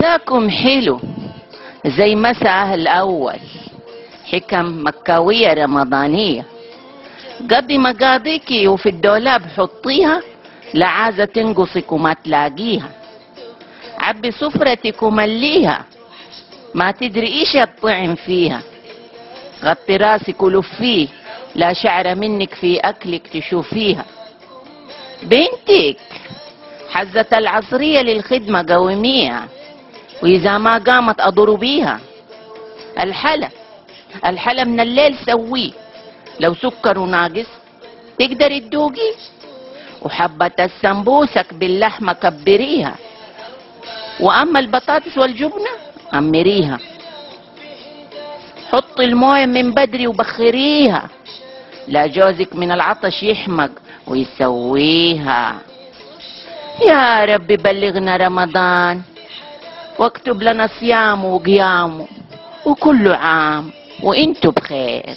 مساكم حلو زي مساء الأول، حكم مكاوية رمضانية. قضي مقاضيكي وفي الدولاب حطيها، لا عازة تنقصك وما تلاقيها. عبي سفرتك ومليها، ما تدري ايش الطعم فيها. غطي راسك ولفيه، لا شعر منك في أكلك تشوفيها. بنتك حزة العصرية للخدمة قوميها، وإذا ما قامت أضربيها. الحلا من الليل سويه، لو سكر ناقص تقدري تدوقي. وحبة السمبوسك باللحمة كبريها، وأما البطاطس والجبنة أمريها. حطي المويه من بدري وبخريها، لا جوزك من العطش يحمق ويسويها. يا رب بلغنا رمضان واكتب لنا صيامه وقيامه، وكل عام وانتم بخير.